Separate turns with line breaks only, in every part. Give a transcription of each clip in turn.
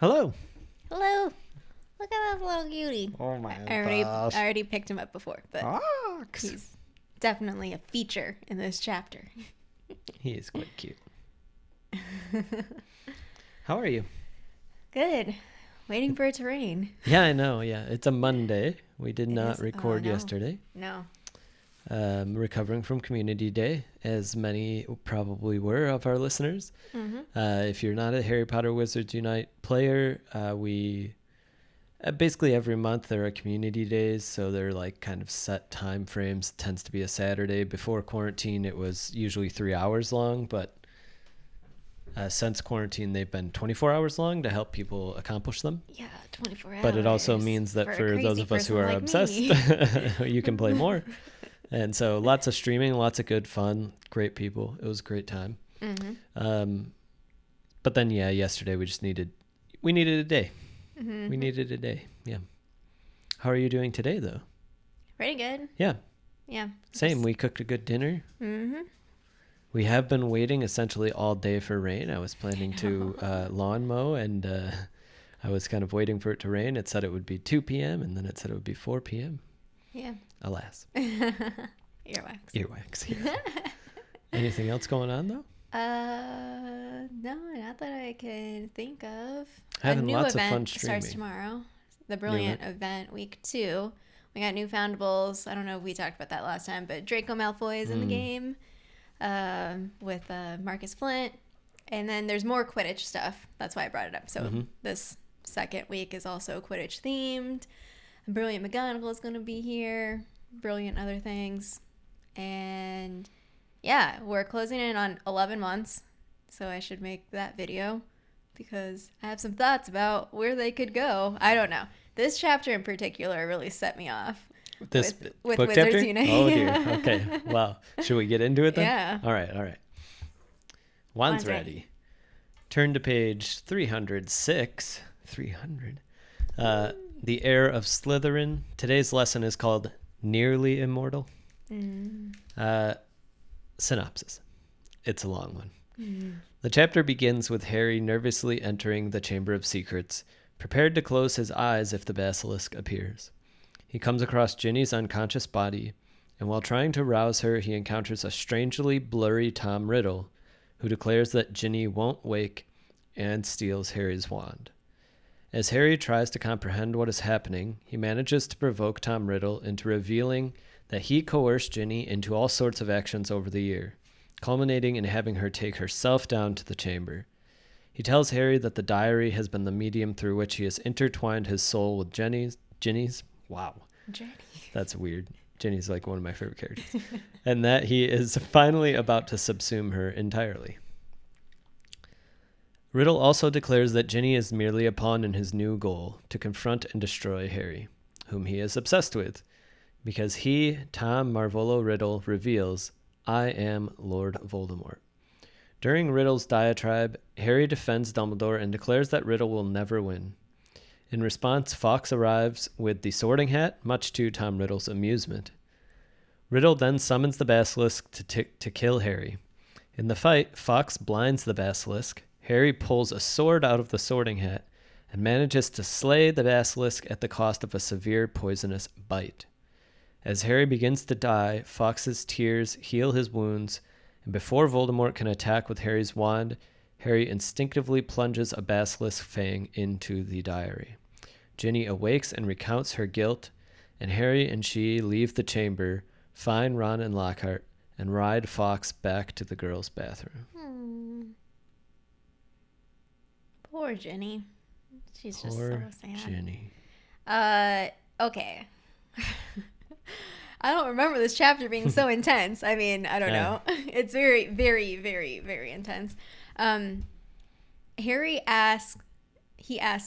Hello.
Hello. Look at that little cutie.
Oh my
I
gosh.
already picked him up before, but
Fawkes.
he's definitely a feature in this chapter.
He is quite cute. How are you?
Good. Waiting for it to rain.
Yeah, I know. Yeah, it's a Monday. We did not record
no.
yesterday.
No.
Recovering from Community Day, as many probably were of our listeners.
Mm-hmm.
If you're not a Harry Potter Wizards Unite player, we basically every month there are community days, so they're like kind of set time frames. It tends to be a Saturday. Before quarantine, it was usually 3 hours long, but since quarantine, they've been 24 hours long to help people accomplish them.
Yeah, 24 hours.
But it also means that for those of us who are obsessed, you can play more. And so lots of streaming, lots of good fun, great people. It was a great time.
Mm-hmm.
But then, yeah, yesterday we needed a day.
Mm-hmm.
We needed a day. Yeah. How are you doing today, though?
Pretty good.
Yeah.
Yeah.
Same. We cooked a good dinner.
Mm-hmm.
We have been waiting essentially all day for rain. I was planning to lawn mow, and I was kind of waiting for it to rain. It said it would be 2 p.m., and then it said it would be 4 p.m.
Yeah.
Alas.
Earwax.
Earwax, yeah. Anything else going on, though?
No, not that I can think of.
Having
a new
lots of
event
fun streaming.
starts tomorrow. The Brilliant event, week 2. We got newfoundables. I don't know if we talked about that last time, but Draco Malfoy is in the game with Marcus Flint. And then there's more Quidditch stuff. That's why I brought it up. So this second week is also Quidditch themed. Brilliant McGonagall is going to be here. Brilliant other things. And yeah, we're closing in on 11 months. So I should make that video because I have some thoughts about where they could go. I don't know. This chapter in particular really set me off.
This
with
book
Wizards
chapter?
Unite.
Oh, dear. Okay. Wow. Should we get into it then?
Yeah.
All right. Wand's ready. Turn to page 306. 300. The Heir of Slytherin. Today's lesson is called Nearly Immortal. Synopsis. It's a long one. The chapter begins with Harry nervously entering the Chamber of Secrets, prepared to close his eyes if the basilisk appears. He comes across Ginny's unconscious body, and while trying to rouse her, he encounters a strangely blurry Tom Riddle, who declares that Ginny won't wake and steals Harry's wand. As Harry tries to comprehend what is happening, he manages to provoke Tom Riddle into revealing that he coerced Ginny into all sorts of actions over the year, culminating in having her take herself down to the chamber. He tells Harry that the diary has been the medium through which he has intertwined his soul with Ginny's. Wow.
Jenny.
That's weird. Ginny's like one of my favorite characters. And that he is finally about to subsume her entirely. Riddle also declares that Ginny is merely a pawn in his new goal to confront and destroy Harry, whom he is obsessed with, because he, Tom Marvolo Riddle, reveals, "I am Lord Voldemort." During Riddle's diatribe, Harry defends Dumbledore and declares that Riddle will never win. In response, Fawkes arrives with the sorting hat, much to Tom Riddle's amusement. Riddle then summons the basilisk to kill Harry. In the fight, Fawkes blinds the basilisk. Harry pulls a sword out of the sorting hat and manages to slay the basilisk at the cost of a severe poisonous bite. As Harry begins to die, Fawkes' tears heal his wounds, and before Voldemort can attack with Harry's wand, Harry instinctively plunges a basilisk fang into the diary. Ginny awakes and recounts her guilt, and Harry and she leave the chamber, find Ron and Lockhart, and ride Fawkes back to the girls' bathroom.
Poor Ginny. She's just
Poor
so sad.
Ginny.
Okay. I don't remember this chapter being so intense. I mean, I don't know. It's very, very, very, very intense. Harry asked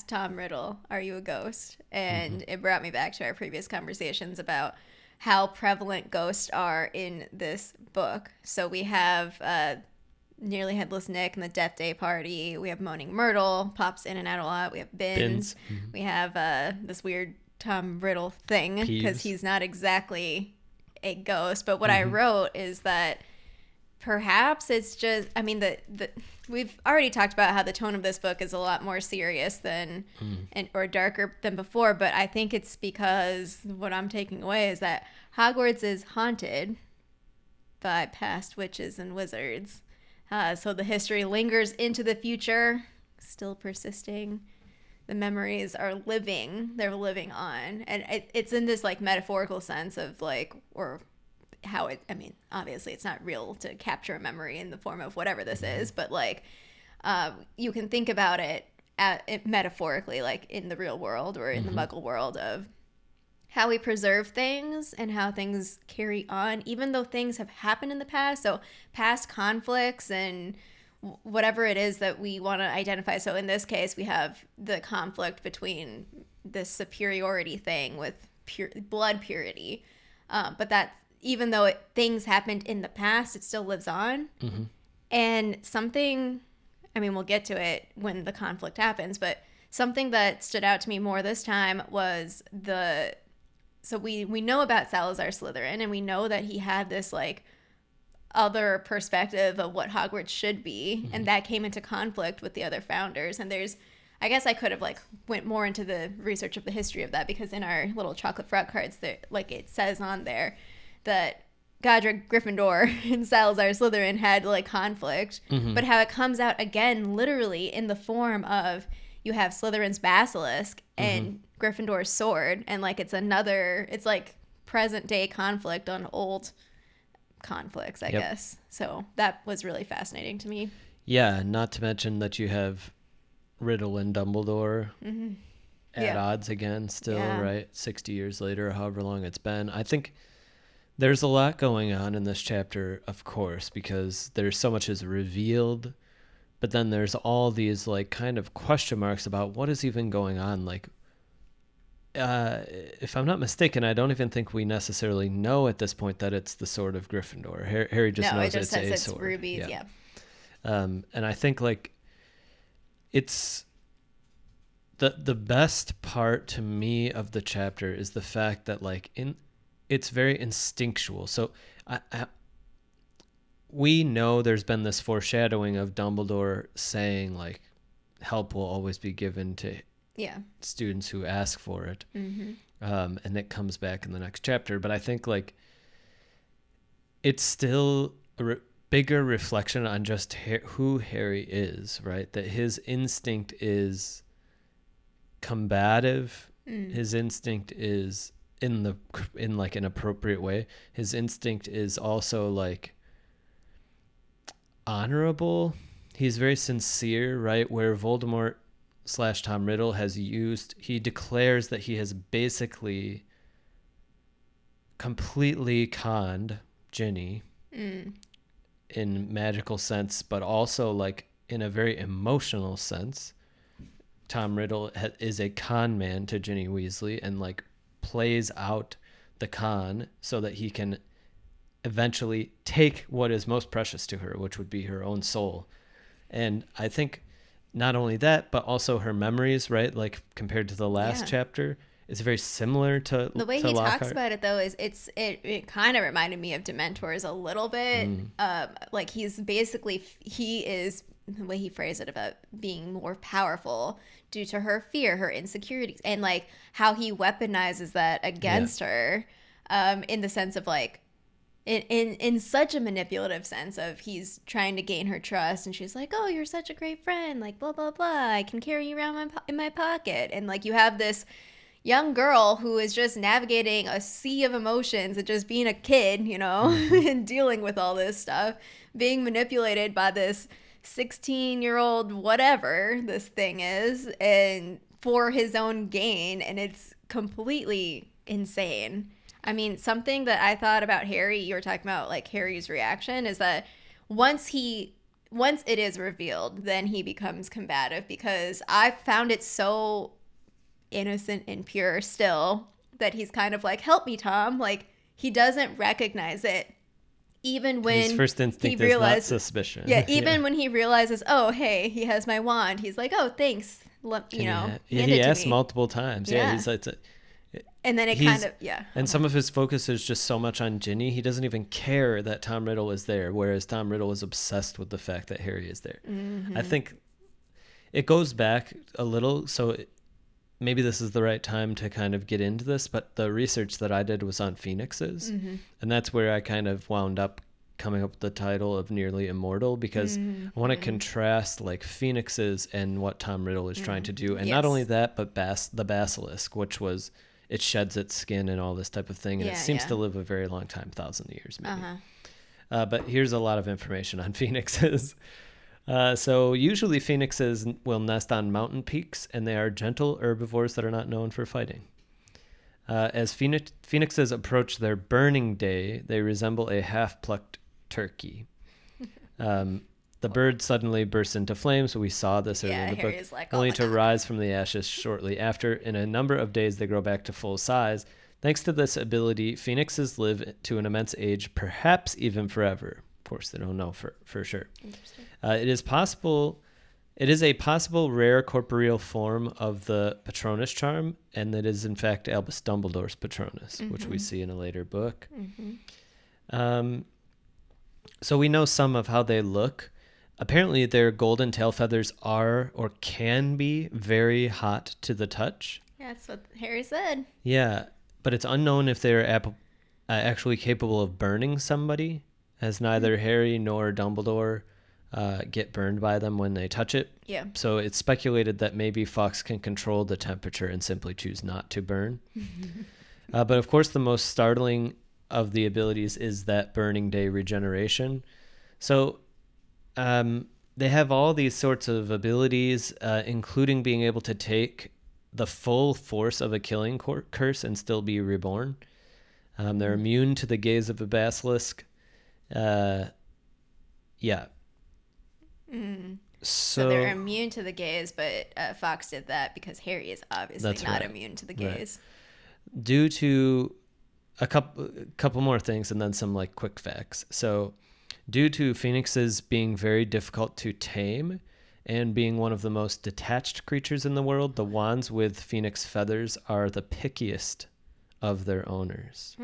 Tom Riddle, "Are you a ghost?" And it brought me back to our previous conversations about how prevalent ghosts are in this book. So we have Nearly Headless Nick and the Death Day Party. We have Moaning Myrtle, pops in and out a lot. We have Bins. We have this weird Tom Riddle thing because he's not exactly a ghost. But what I wrote is that perhaps it's just, I mean, we've already talked about how the tone of this book is a lot more serious than or darker than before, but I think it's because what I'm taking away is that Hogwarts is haunted by past witches and wizards. So the history lingers into the future, still persisting. The memories are living. They're living on. And it's in this like metaphorical sense of like, or how it, I mean, obviously it's not real to capture a memory in the form of whatever this is, but like you can think about it metaphorically, like in the real world or in the muggle world, of how we preserve things and how things carry on, even though things have happened in the past. So past conflicts and whatever it is that we want to identify. So in this case, we have the conflict between this superiority thing with blood purity. But that even though things happened in the past, it still lives on. And something, I mean, we'll get to it when the conflict happens, but something that stood out to me more this time was so we know about Salazar Slytherin, and we know that he had this like other perspective of what Hogwarts should be, and that came into conflict with the other founders. And I guess I could have like went more into the research of the history of that, because in our little chocolate frock cards, that like it says on there that Godric Gryffindor and Salazar Slytherin had like conflict, but how it comes out again literally in the form of you have Slytherin's basilisk and Gryffindor's sword, and like it's like present day conflict on old conflicts, I guess. So that was really fascinating to me.
Yeah, not to mention that you have Riddle and Dumbledore at odds again still, right? 60 years later, however long it's been. I think there's a lot going on in this chapter, of course, because there's so much is revealed, but then there's all these like kind of question marks about what is even going on. Like, if I'm not mistaken, I don't even think we necessarily know at this point that it's the sword of Gryffindor. Harry just knows it's a sword.
Rubies, yeah.
And I think like it's the best part to me of the chapter is the fact that like it's very instinctual. So we know there's been this foreshadowing of Dumbledore saying like help will always be given to students who ask for it. And it comes back in the next chapter. But I think like it's still a bigger reflection on just who Harry is, right? That his instinct is combative. His instinct is in like an appropriate way. His instinct is also like honorable. He's very sincere, right? Where Voldemort / Tom Riddle he declares that he has basically completely conned Ginny in magical sense, but also like in a very emotional sense. Tom Riddle is a con man to Ginny Weasley and like plays out the con so that he can eventually take what is most precious to her, which would be her own soul. And I think not only that, but also her memories, right? Like compared to the last chapter, it's very similar to
the way
to
he
Lockhart.
talks about it though is it kind of reminded me of Dementors a little bit. Like he's basically, he is, the way he phrased it about being more powerful due to her fear, her insecurities, and like how he weaponizes that against her, in the sense of like in such a manipulative sense of he's trying to gain her trust, and she's like, oh, you're such a great friend, like blah blah blah, I can carry you around in my pocket, and like you have this young girl who is just navigating a sea of emotions and just being a kid, you know, and dealing with all this stuff, being manipulated by this 16-year-old whatever this thing is, and for his own gain, and it's completely insane. I mean, something that I thought about Harry, you were talking about like Harry's reaction, is that once it is revealed, then he becomes combative, because I found it so innocent and pure still that he's kind of like, help me, Tom. Like he doesn't recognize it. Even when
his first instinct is not suspicion.
Yeah, even when he realizes, oh, hey, he has my wand, he's like, oh, thanks. You know,
he asks multiple times. Yeah, he's like,
And then it
And some of his focus is just so much on Ginny. He doesn't even care that Tom Riddle is there, whereas Tom Riddle is obsessed with the fact that Harry is there. I think it goes back a little, so maybe this is the right time to kind of get into this, but the research that I did was on phoenixes, and that's where I kind of wound up coming up with the title of Nearly Immortal, because I want to contrast like phoenixes and what Tom Riddle is trying to do. And not only that, but the basilisk, which was, it sheds its skin and all this type of thing. And it seems to live a very long time, 1,000 years maybe. But here's a lot of information on phoenixes. So usually phoenixes will nest on mountain peaks, and they are gentle herbivores that are not known for fighting. As phoenixes approach their burning day, they resemble a half-plucked turkey. The bird suddenly bursts into flames. So we saw this earlier in the book,
like,
only to rise from the ashes shortly after. In a number of days, they grow back to full size. Thanks to this ability, phoenixes live to an immense age, perhaps even forever. Of course, they don't know for sure. It is a possible rare corporeal form of the Patronus charm, and it is in fact Albus Dumbledore's Patronus, which we see in a later book. So we know some of how they look. Apparently their golden tail feathers are or can be very hot to the touch.
Yeah, that's what Harry said.
Yeah, but it's unknown if they're actually capable of burning somebody, as neither Harry nor Dumbledore get burned by them when they touch it.
Yeah.
So it's speculated that maybe Fawkes can control the temperature and simply choose not to burn. But of course, the most startling of the abilities is that burning day regeneration. So they have all these sorts of abilities, including being able to take the full force of a killing curse and still be reborn. They're immune to the gaze of a basilisk. Yeah.
So they're immune to the gaze, but Fawkes did that because Harry is obviously not immune to the gaze.
Right. Due to a couple more things and then some like quick facts. So due to phoenixes being very difficult to tame and being one of the most detached creatures in the world, the wands with phoenix feathers are the pickiest of their owners.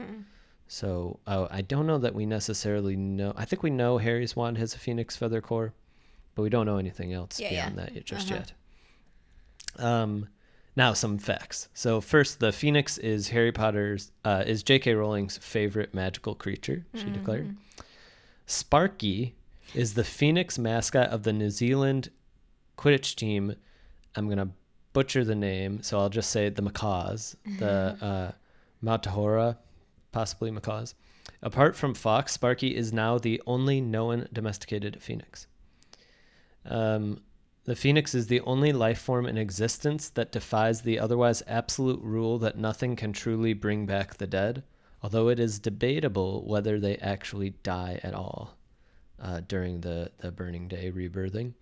So I don't know that we necessarily know. I think we know Harry's wand has a phoenix feather core, but we don't know anything else beyond that yet. Now some facts. So first, the phoenix is is J.K. Rowling's favorite magical creature, she declared. Sparky is the phoenix mascot of the New Zealand Quidditch team. I'm going to butcher the name, so I'll just say the Macaws, the Matahora, possibly Macaws. Apart from Fawkes, Sparky is now the only known domesticated phoenix. The phoenix is the only life form in existence that defies the otherwise absolute rule that nothing can truly bring back the dead, although it is debatable whether they actually die at all during the burning day rebirthing.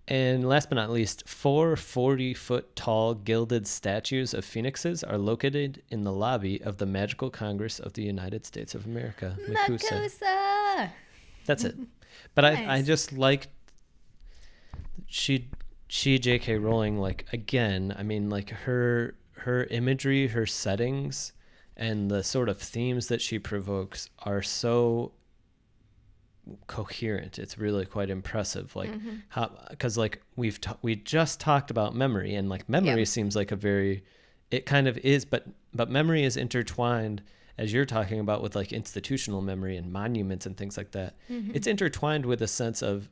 And last but not least, 4 40-foot-tall gilded statues of phoenixes are located in the lobby of the Magical Congress of the United States of America.
Makusa!
That's it. But nice. I just liked she J.K. Rowling, like, again, I mean, like her imagery, her settings, and the sort of themes that she provokes are so coherent. It's really quite impressive, like how, because like we just talked about memory, and like memory seems like it kind of is, but memory is intertwined, as you're talking about, with like institutional memory and monuments and things like that. It's intertwined with a sense of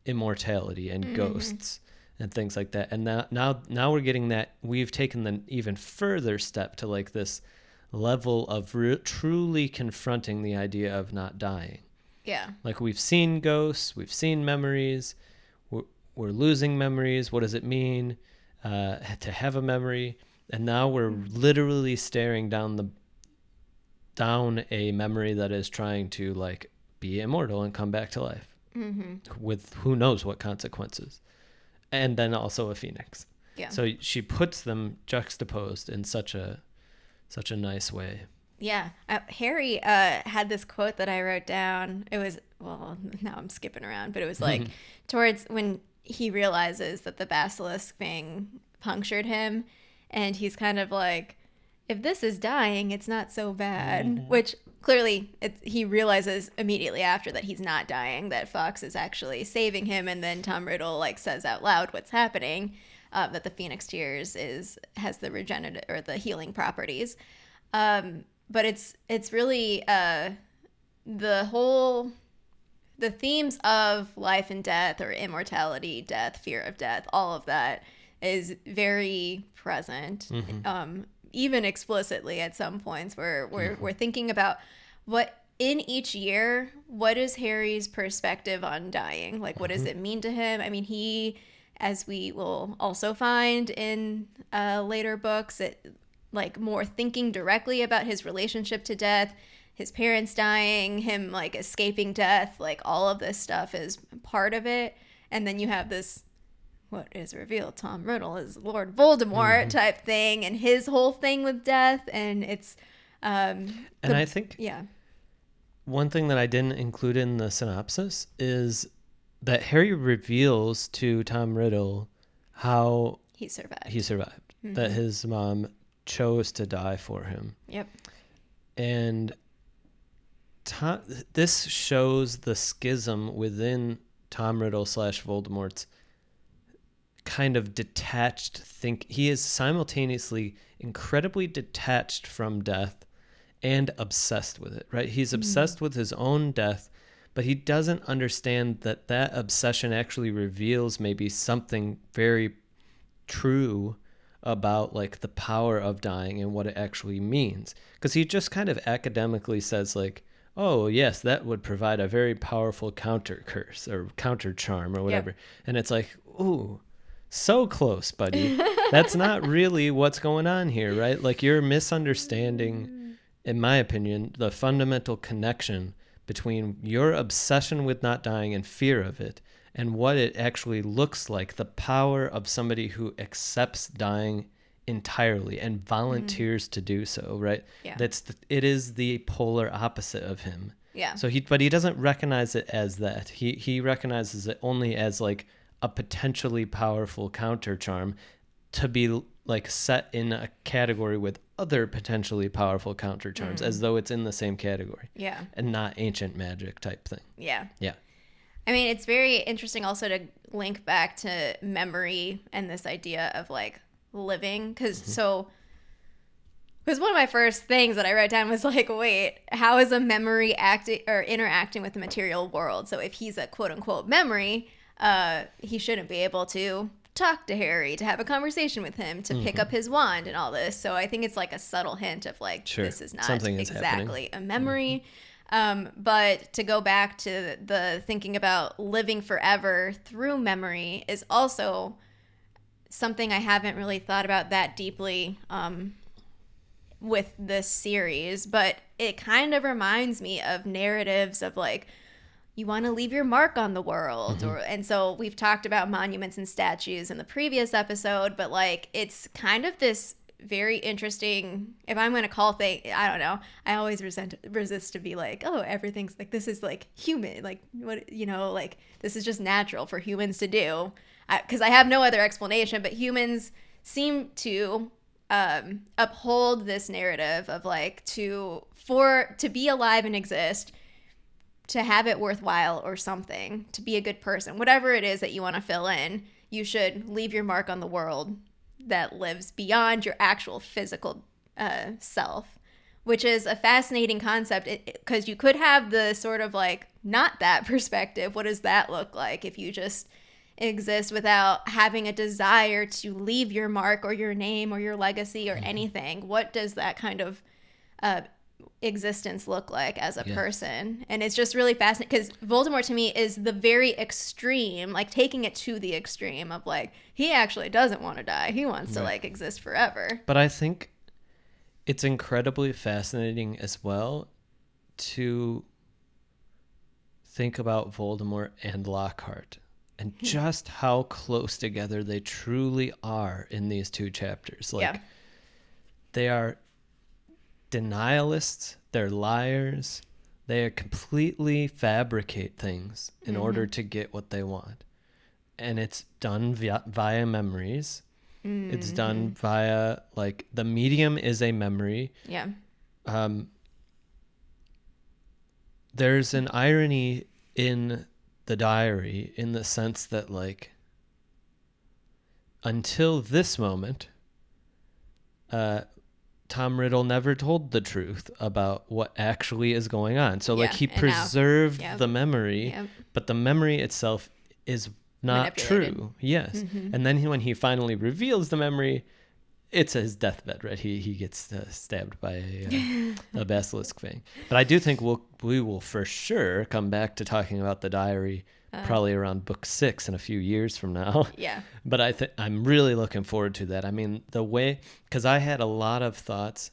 immortality and ghosts and things like that. And now we're getting that, we've taken the even further step to like this level of truly confronting the idea of not dying.
Yeah. Like
we've seen ghosts, we've seen memories, we're losing memories. What does it mean to have a memory? And now we're literally staring down a memory that is trying to like be immortal and come back to life with who knows what consequences. And then also a phoenix. Yeah. So she puts them juxtaposed in such a nice way.
Yeah. Harry had this quote that I wrote down. It was, well, now I'm skipping around, but it was like towards when he realizes that the basilisk thing punctured him, and he's kind of like, if this is dying, it's not so bad. Which clearly he realizes immediately after that he's not dying, that Fawkes is actually saving him. And then Tom Riddle like says out loud what's happening, that the Phoenix Tears has the regenerative or the healing properties. But it's really the themes of life and death, or immortality, death, fear of death, all of that is very present. Even explicitly at some points where we're thinking about what in each year, what is Harry's perspective on dying? Like, what does it mean to him? I mean, he, as we will also find in later books, like more thinking directly about his relationship to death, his parents dying, him like escaping death, like all of this stuff is part of it. And then you have this, what is revealed, Tom Riddle is Lord Voldemort type thing, and his whole thing with death. And it's
I think one thing that I didn't include in the synopsis is that Harry reveals to Tom Riddle how
he survived.
That his mom chose to die for him.
Yep.
And this shows the schism within Tom Riddle / Voldemort's kind of detached he is simultaneously incredibly detached from death and obsessed with it, right? He's obsessed with his own death, but he doesn't understand that obsession actually reveals maybe something very true about like the power of dying and what it actually means. Because he just kind of academically says like, oh yes, that would provide a very powerful counter curse or counter charm or whatever. Yep. And it's like, ooh, so close, buddy. That's not really what's going on here, right? Like, you're misunderstanding, in my opinion, the fundamental connection between your obsession with not dying and fear of it and what it actually looks like, the power of somebody who accepts dying entirely and volunteers to do so, right?
Yeah.
It is the polar opposite of him.
Yeah.
So but he doesn't recognize it as that. He recognizes it only as like a potentially powerful counter charm to be like set in a category with other potentially powerful counter charms, as though it's in the same category.
Yeah.
And not ancient magic type thing.
Yeah.
Yeah.
I mean, it's very interesting also to link back to memory and this idea of like living, because one of my first things that I wrote down was like, wait, how is a memory acting or interacting with the material world? So if he's a quote unquote memory, he shouldn't be able to talk to Harry, to have a conversation with him, to pick up his wand and all this. So I think it's like a subtle hint of like, this is not exactly a memory. But to go back to the thinking about living forever through memory is also something I haven't really thought about that deeply with this series, but it kind of reminds me of narratives of like, you want to leave your mark on the world. And so we've talked about monuments and statues in the previous episode, but like, it's kind of this very interesting, if I'm going to call things, I don't know, I always resist to be like, oh, everything's like, this is like human, like what, like this is just natural for humans to do, because I have no other explanation, but humans seem to uphold this narrative of like, to be alive and exist, to have it worthwhile or something, to be a good person, whatever it is that you want to fill in, you should leave your mark on the world that lives beyond your actual physical self, which is a fascinating concept, because you could have the sort of like not that perspective. What does that look like if you just exist without having a desire to leave your mark or your name or your legacy or anything? What does that kind of existence look like as a person? And it's just really fascinating, because Voldemort to me is the very extreme, like taking it to the extreme of like, he actually doesn't want to die, he wants to like exist forever.
But I think it's incredibly fascinating as well to think about Voldemort and Lockhart and just how close together they truly are in these two chapters. Like, they are denialists, they're liars, they completely fabricate things in order to get what they want, and it's done via memories. It's done via, like, the medium is a memory.
Yeah.
There's an irony in the diary in the sense that, like, until this moment, Tom Riddle never told the truth about what actually is going on. So, like, he preserved the memory, but the memory itself is not true. Yes. And then when he finally reveals the memory, it's his deathbed, right? He gets stabbed by a basilisk thing. But I do think we will for sure come back to talking about the diary probably around book 6 in a few years from now.
Yeah.
But I'm really looking forward to that. I mean, the way, because I had a lot of thoughts.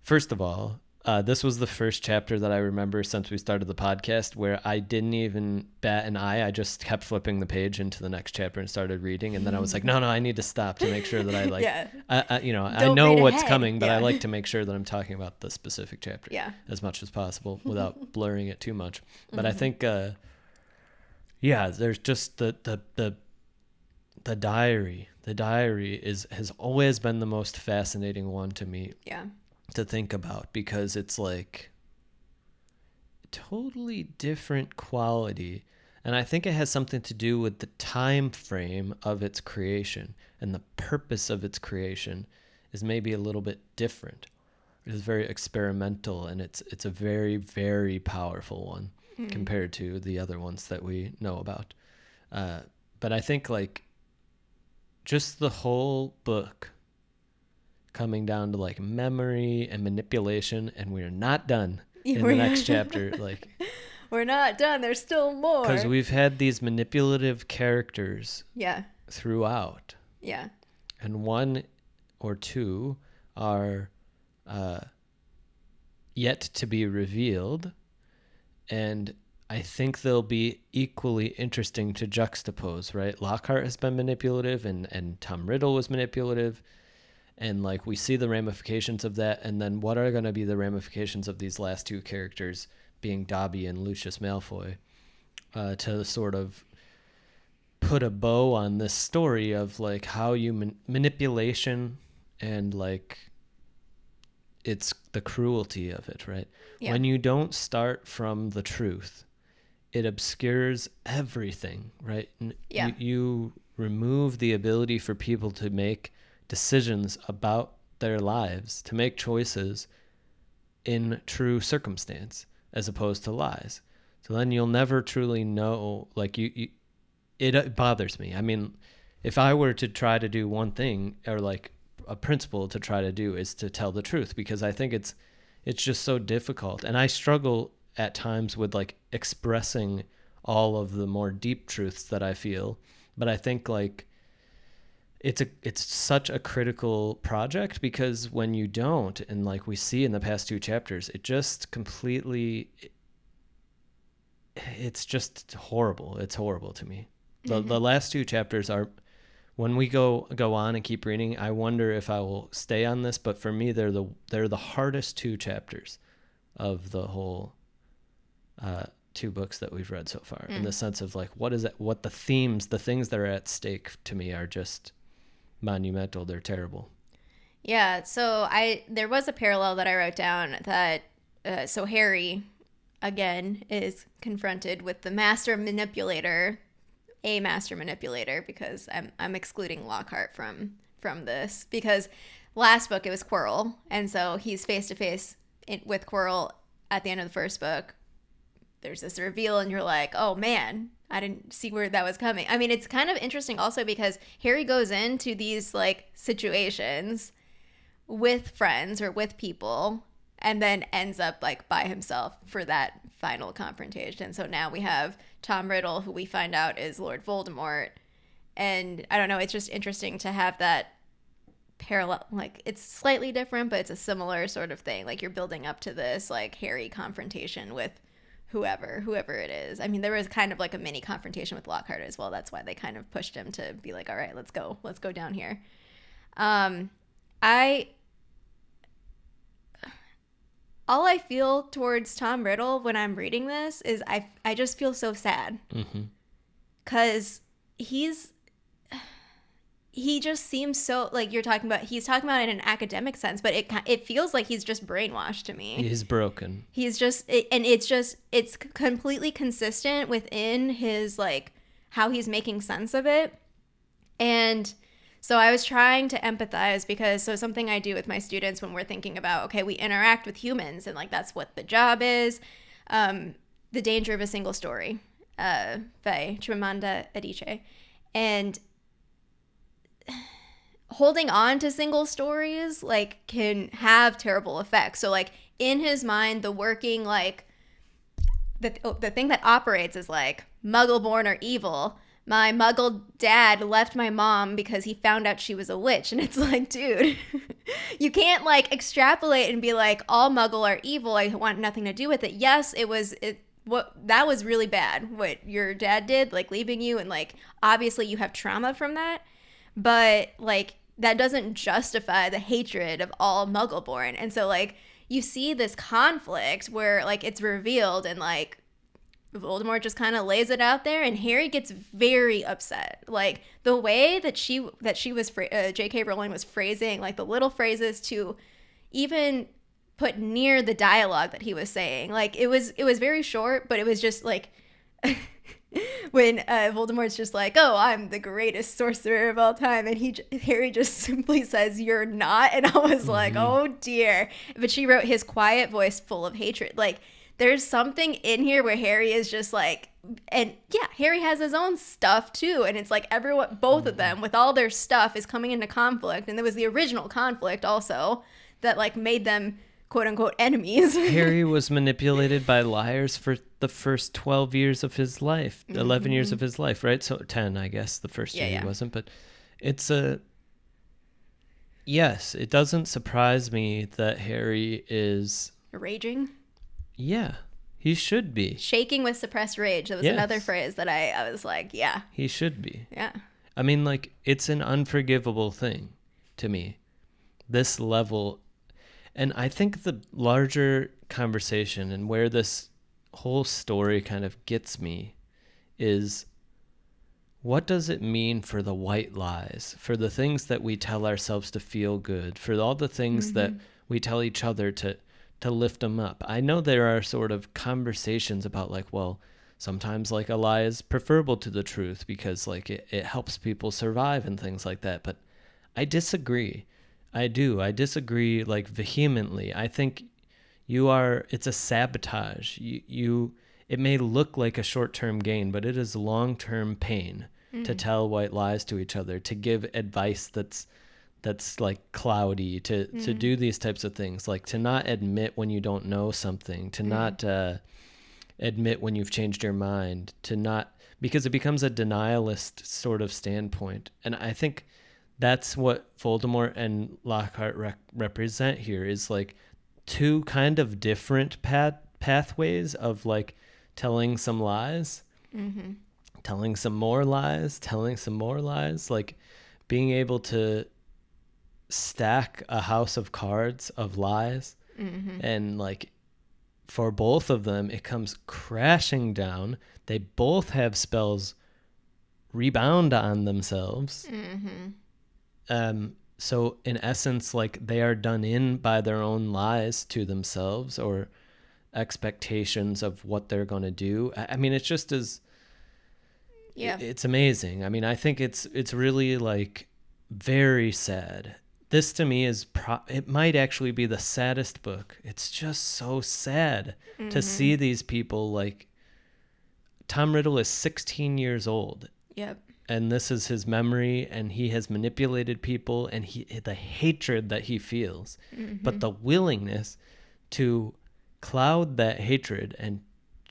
First of all, this was the first chapter that I remember since we started the podcast where I didn't even bat an eye. I just kept flipping the page into the next chapter and started reading. And then I was like, no, I need to stop to make sure that I, like, I know what's coming, but I like to make sure that I'm talking about the specific chapter as much as possible without blurring it too much. But I think, there's just the diary. The diary has always been the most fascinating one to me. Yeah. To think about, because it's like totally different quality, and I think it has something to do with the time frame of its creation, and the purpose of its creation is maybe a little bit different. It is very experimental, and it's a very, very powerful one compared to the other ones that we know about. But I think, like, just the whole book coming down to, like, memory and manipulation, and we're not done in the next chapter. Like,
we're not done. There's still more.
Because we've had these manipulative characters throughout.
Yeah.
And one or two are yet to be revealed, and I think they'll be equally interesting to juxtapose, right? Lockhart has been manipulative, and Tom Riddle was manipulative. And, like, we see the ramifications of that, and then what are going to be the ramifications of these last two characters being Dobby and Lucius Malfoy, to sort of put a bow on this story of, like, how you manipulation and, like, it's the cruelty of it, right? Yeah. When you don't start from the truth, it obscures everything, right? Yeah. You remove the ability for people to make decisions about their lives, to make choices in true circumstance as opposed to lies. So then you'll never truly know, like, it bothers me. I mean, if I were to try to do one thing, or, like, a principle to try to do, is to tell the truth, because I think it's just so difficult. And I struggle at times with, like, expressing all of the more deep truths that I feel. But I think, like, it's such a critical project, because when you don't, and, like, we see in the past two chapters, it just completely, it's just horrible. It's horrible to me. The last two chapters are, when we go on and keep reading, I wonder if I will stay on this, but for me, they're the hardest two chapters of the whole two books that we've read so far, in the sense of, like, what the themes, the things that are at stake to me are just monumental. They're terrible.
Yeah. So there was a parallel that I wrote down that, so Harry, again, is confronted with the master manipulator, because I'm excluding Lockhart from this, because last book it was Quirrell, and so he's face to face with Quirrell at the end of the first book. There's this reveal, and you're like, oh man, I didn't see where that was coming. I mean, it's kind of interesting also because Harry goes into these, like, situations with friends or with people, and then ends up, like, by himself for that final confrontation. So now we have Tom Riddle, who we find out is Lord Voldemort. And I don't know, it's just interesting to have that parallel. Like, it's slightly different, but it's a similar sort of thing. Like, you're building up to this, like, Harry confrontation with whoever it is. I mean, there was kind of like a mini confrontation with Lockhart as well. That's why they kind of pushed him to be like, all right, let's go down here. All I feel towards Tom Riddle when I'm reading this is I just feel so sad. Because he's he just seems so, like you're talking about, he's talking about it in an academic sense, but it feels like he's just brainwashed to me.
He's broken.
He's just, and it's completely consistent within his, like, how he's making sense of it. And so I was trying to empathize because, so something I do with my students when we're thinking about, okay, we interact with humans and like that's what the job is. The Danger of a Single Story by Chimamanda Adichie. And holding on to single stories like can have terrible effects. So like in his mind, the working, like the thing that operates is like Muggle-born or evil. My Muggle dad left my mom because he found out she was a witch. And it's like, dude, you can't like extrapolate and be like, all Muggle are evil. I want nothing to do with it. Yes, that was really bad what your dad did, like leaving you. And like, obviously you have trauma from that. But like, that doesn't justify the hatred of all Muggle-born. And so like, you see this conflict where like it's revealed and like, Voldemort just kind of lays it out there, and Harry gets very upset. Like the way that she was J.K. Rowling was phrasing, like the little phrases to even put near the dialogue that he was saying. Like it was very short, but it was just like when Voldemort's just like, "Oh, I'm the greatest sorcerer of all time," and Harry just simply says, "You're not," and I was like, "Oh dear." But she wrote his quiet voice full of hatred, like. There's something in here where Harry is just like, and yeah, Harry has his own stuff too. And it's like both of them with all their stuff is coming into conflict. And there was the original conflict also that like made them quote unquote enemies.
Harry was manipulated by liars for the first 12 years of his life, 11 years of his life, right? So 10, I guess, the first year he wasn't. But yes, it doesn't surprise me that Harry is...
raging?
Yeah, he should be.
Shaking with suppressed rage. That was another phrase that I was like, yeah.
He should be.
Yeah.
I mean, like, it's an unforgivable thing to me. This level. And I think the larger conversation and where this whole story kind of gets me is, what does it mean for the white lies, for the things that we tell ourselves to feel good, for all the things that we tell each other to lift them up? I know there are sort of conversations about like, well, sometimes like a lie is preferable to the truth because like it helps people survive and things like that. But I disagree. I disagree like vehemently. I think it's a sabotage. It may look like a short-term gain, but it is long-term pain to tell white lies to each other, to give advice that's like cloudy, to do these types of things, like to not admit when you don't know something, to not admit when you've changed your mind, because it becomes a denialist sort of standpoint. And I think that's what Voldemort and Lockhart represent here, is like two kind of different pathways of like telling some lies, telling some more lies, like being able to stack a house of cards of lies, and like for both of them it comes crashing down. They both have spells rebound on themselves, so in essence like they are done in by their own lies to themselves or expectations of what they're going to do. I mean, it's just it's amazing. I mean, I think it's really like very sad. This to me is it might actually be the saddest book. It's just so sad to see these people. Like Tom Riddle is 16 years old.
Yep.
And this is his memory, and he has manipulated people, and the hatred that he feels, but the willingness to cloud that hatred and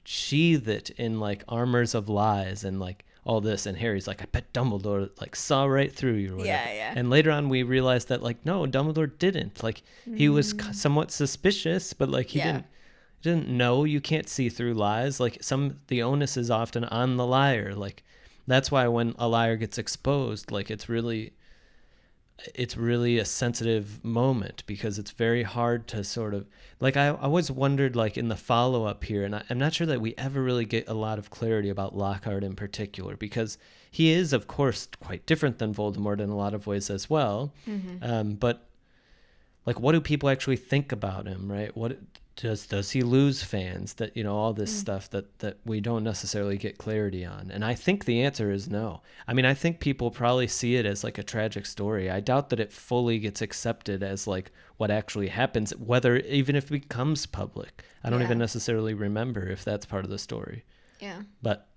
sheathe it in like armors of lies and like all this. And Harry's like, I bet Dumbledore like saw right through you or whatever.
Yeah.
And later on we realized that like, no, Dumbledore didn't. Like he was somewhat suspicious, but like he didn't know. You can't see through lies. Like the onus is often on the liar. Like that's why when a liar gets exposed, like it's really it's really a sensitive moment because it's very hard to sort of like I always wondered like in the follow-up here, and I'm not sure that we ever really get a lot of clarity about Lockhart in particular, because he is of course quite different than Voldemort in a lot of ways as well. But like, what do people actually think about him, right? What does he lose fans? That, you know, all this stuff that we don't necessarily get clarity on. And I think the answer is no. I mean, I think people probably see it as like a tragic story. I doubt that it fully gets accepted as like what actually happens, whether even if it becomes public. I don't even necessarily remember if that's part of the story.
Yeah.
But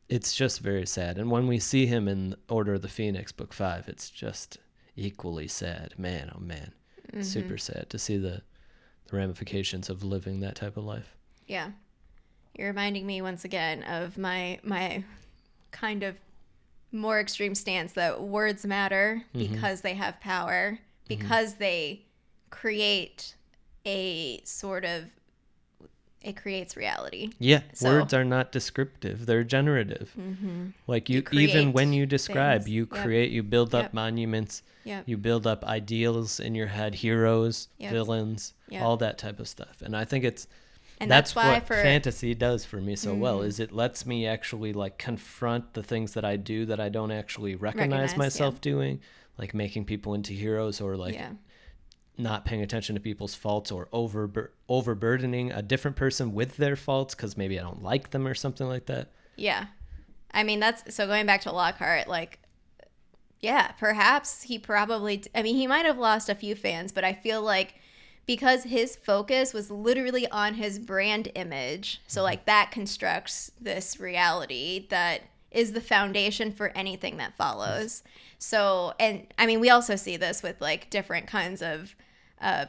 it's just very sad. And when we see him in Order of the Phoenix, Book 5, it's just equally sad. Man, oh man. Super sad to see the ramifications of living that type of life.
Yeah. You're reminding me once again of my kind of more extreme stance that words matter because they have power, because they create a sort of, it creates reality.
Yeah, so, words are not descriptive, they're generative. Like you even when you describe things. You create, you build up monuments, you build up ideals in your head, heroes, villains, all that type of stuff. And I think that's why what fantasy does for me so well, is it lets me actually like confront the things that I do that I don't actually recognize myself doing, like making people into heroes, or like not paying attention to people's faults, or overburdening a different person with their faults because maybe I don't like them or something like that. Yeah.
I mean, that's, so going back to Lockhart, like, yeah, perhaps he probably, I mean, he might have lost a few fans, but I feel like because his focus was literally on his brand image, so like that constructs this reality that is the foundation for anything that follows. So, and I mean, we also see this with like different kinds of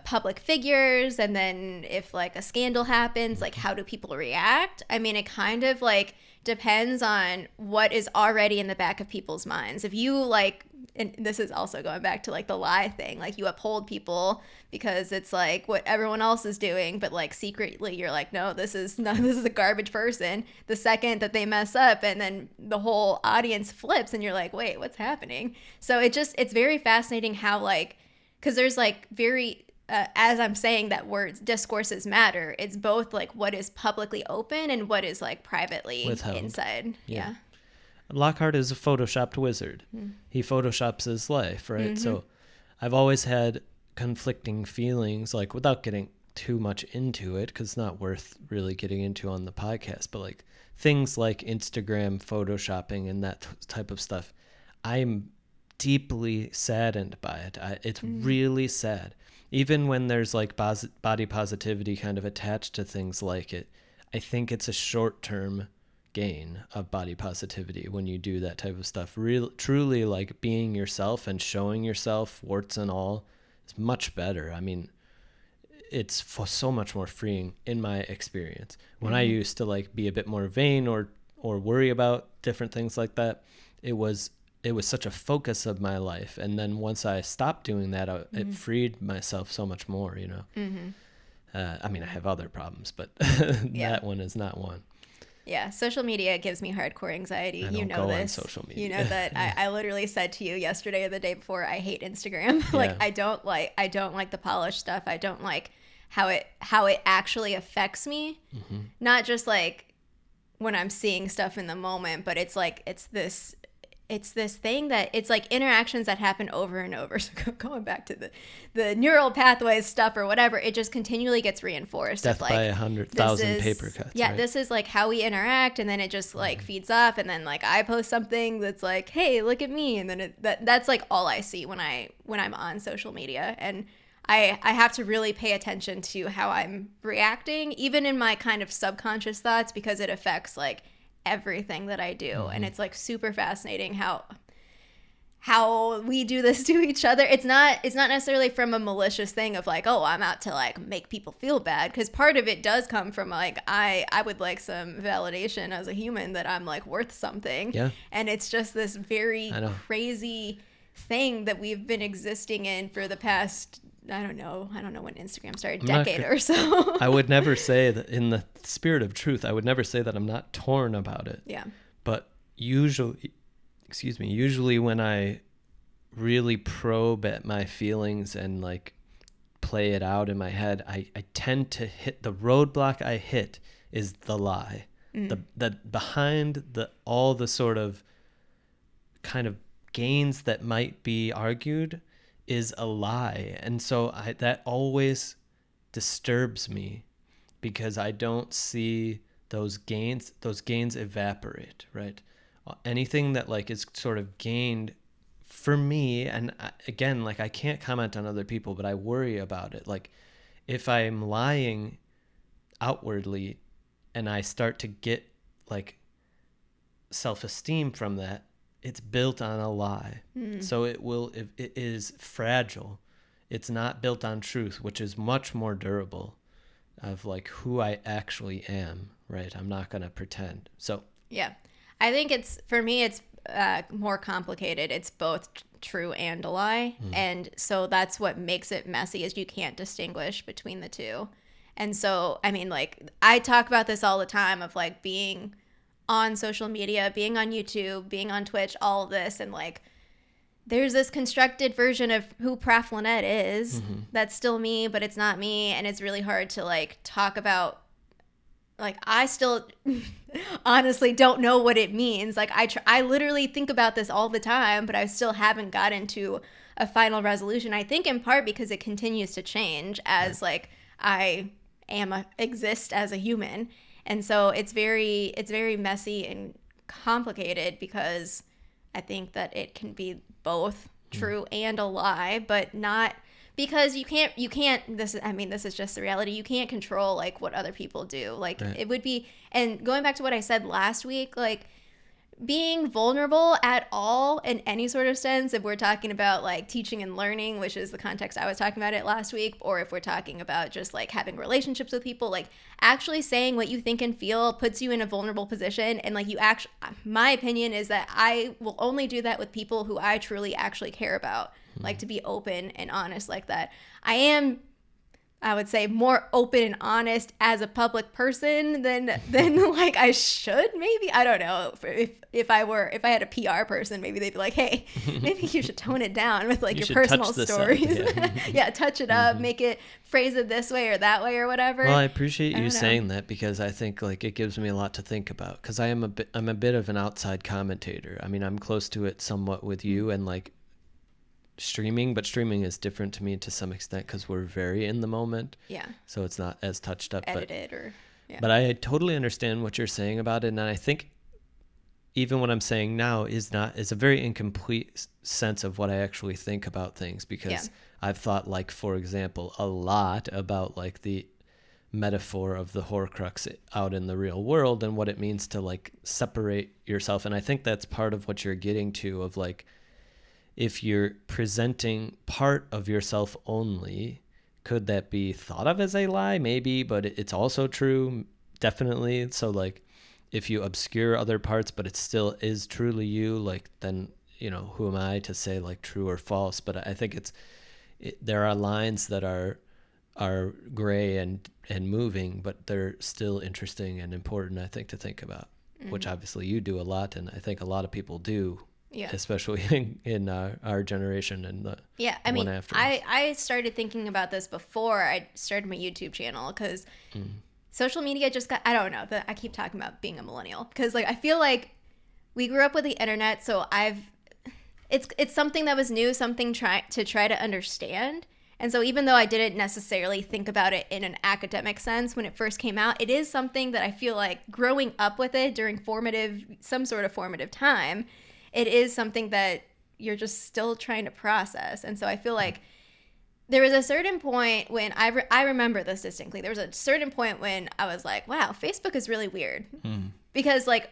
public figures, and then if like a scandal happens, like how do people react? I mean, it kind of like depends on what is already in the back of people's minds. If you like, and this is also going back to like the lie thing, like you uphold people because it's like what everyone else is doing, but like secretly you're like, no, this is a garbage person. The second that they mess up, and then the whole audience flips and you're like, wait, what's happening? So it's very fascinating how like, because there's like very, as I'm saying that words, discourses matter, it's both like what is publicly open and what is like privately withheld inside. Yeah.
Lockhart is a photoshopped wizard. He photoshops his life, right? So I've always had conflicting feelings, like without getting too much into it, because it's not worth really getting into on the podcast, but like things like Instagram photoshopping and that type of stuff, I'm deeply saddened by it. It's really sad. Even when there's like body positivity kind of attached to things like it, I think it's a short-term gain of body positivity when you do that type of stuff. Truly like being yourself and showing yourself, warts and all, is much better. I mean, it's so much more freeing in my experience. When I used to like be a bit more vain or worry about different things like that, it was such a focus of my life. And then once I stopped doing that, it freed myself so much more, you know? I mean, I have other problems, but that one is not one.
Yeah. Social media gives me hardcore anxiety.
I don't
you know
go
this.
On social media.
You know that I literally said to you yesterday or the day before, I hate Instagram. Like, I don't like the polished stuff. I don't like how it actually affects me. Not just like when I'm seeing stuff in the moment, but it's like, it's this thing that it's like interactions that happen over and over. So going back to the neural pathways stuff or whatever, it just continually gets reinforced.
Death
like,
by 100,000 paper cuts.
Yeah,
right?
This is like how we interact, and then it just like feeds off, and then like I post something that's like, hey, look at me, and then that's like all I see when I'm on social media, and I have to really pay attention to how I'm reacting, even in my kind of subconscious thoughts, because it affects like everything that I do. And it's like super fascinating how we do this to each other. It's not necessarily from a malicious thing of like, oh, I'm out to like make people feel bad, because part of it does come from like I would like some validation as a human that I'm like worth something. Yeah. And it's just this very crazy thing that we've been existing in for the past, I don't know when Instagram started, decade or so. I
would never say that, in the spirit of truth, I would never say that I'm not torn about it.
Yeah.
But usually when I really probe at my feelings and like play it out in my head, I tend to hit the roadblock. I hit is the lie. The behind all the sort of kind of gains that might be argued is a lie. And so that always disturbs me, because I don't see those gains evaporate, right? Anything that like is sort of gained for me, and again, like I can't comment on other people, but I worry about it. Like if I'm lying outwardly and I start to get like self-esteem from that, it's built on a lie. So it is fragile. It's not built on truth, which is much more durable, of like who I actually am, right? I'm not going to pretend. So
yeah, I think for me it's more complicated. It's both true and a lie. And so that's what makes it messy, is you can't distinguish between the two. And so, I mean, like I talk about this all the time of like being on social media, being on YouTube, being on Twitch, all of this. And like, there's this constructed version of who Prof. Lynette is. That's still me, but it's not me. And it's really hard to like talk about. Like, I still honestly don't know what it means. Like, I literally think about this all the time, but I still haven't gotten to a final resolution. I think in part because it continues to change as like I exist as a human. And so it's very messy and complicated, because I think that it can be both true and a lie, but not because you can't this is just the reality. You can't control like what other people do. Like it would be, and going back to what I said last week, like being vulnerable at all in any sort of sense, if we're talking about like teaching and learning, which is the context I was talking about it last week, or if we're talking about just like having relationships with people, like actually saying what you think and feel puts you in a vulnerable position. And like my opinion is that I will only do that with people who I truly actually care about, like to be open and honest like that. I would say more open and honest as a public person than like I should, maybe. I don't know. If I had a PR person, maybe they'd be like, hey, maybe you should tone it down with like your personal stories. Yeah, touch it up, phrase it this way or that way or whatever.
Well, I appreciate you saying that, because I think like it gives me a lot to think about, because I'm a bit of an outside commentator. I mean, I'm close to it somewhat with you and like streaming, but streaming is different to me to some extent because we're very in the moment. Yeah. So it's not as touched up.
Edited
But I totally understand what you're saying about it, and I think even what I'm saying now is a very incomplete sense of what I actually think about things, because I've thought, like, for example, a lot about like the metaphor of the Horcrux out in the real world and what it means to like separate yourself. And I think that's part of what you're getting to, of like, if you're presenting part of yourself only, could that be thought of as a lie? Maybe, but it's also true, definitely. So like if you obscure other parts, but it still is truly you, like then, you know, who am I to say like true or false? But I think there are lines that are gray and moving, but they're still interesting and important, I think, to think about, which obviously you do a lot, and I think a lot of people do. Yeah, especially in our generation and the one after.
I started thinking about this before I started my YouTube channel, because social media just got, I don't know, I keep talking about being a millennial, because like I feel like we grew up with the internet, so it's something that was new, something to try to understand. And so even though I didn't necessarily think about it in an academic sense when it first came out, it is something that I feel like growing up with it during some sort of formative time, it is something that you're just still trying to process. And so I feel like there was a certain point when I remember this distinctly. There was a certain point when I was like, wow, Facebook is really weird. Because like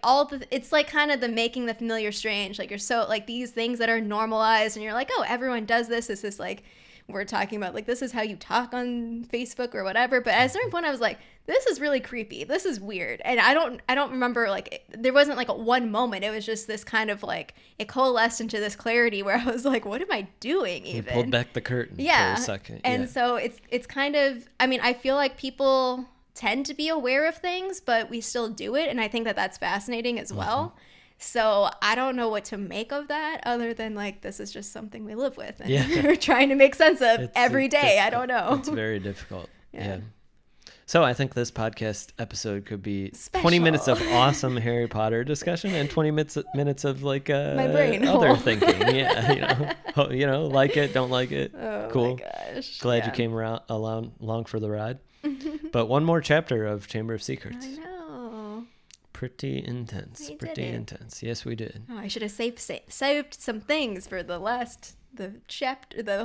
it's like kind of the making the familiar strange. Like you're so like these things that are normalized and you're like, oh, everyone does this. This is like, we're talking about like, this is how you talk on Facebook or whatever. But at a certain point I was like, this is really creepy. This is weird. And I don't remember, like, there wasn't like a one moment. It was just this kind of like, it coalesced into this clarity where I was like, what am I doing even?
You pulled back the curtain for a second.
And so it's kind of, I mean, I feel like people tend to be aware of things, but we still do it. And I think that that's fascinating as well. So I don't know what to make of that other than like this is just something we live with and
Yeah.
we're trying to make sense of
It's
every day. I
difficult.
don't know.
It's very difficult.
Yeah.
Yeah. So I think this podcast episode could be
Special.
20 minutes of awesome Harry Potter discussion and 20 minutes of like
My brain
other
hole.
thinking. Yeah, like it, don't like it.
Oh
Cool.
my gosh.
Glad
Yeah.
you came around along for the ride. But one more chapter of Chamber of Secrets.
I know.
Pretty intense.
We did
Pretty
it.
intense. Yes, we did.
Oh, I should have saved some things for the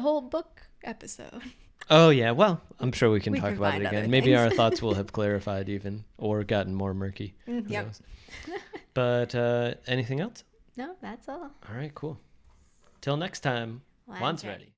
whole book episode.
Oh yeah. Well, I'm sure we can
We
talk
can
about
find
it
other
again. Maybe
things.
our thoughts will have clarified even or gotten more murky. Who
Yep.
knows? But anything else?
No, that's all.
All right, cool. Till next time.
Wands
Wands
ready.
ready.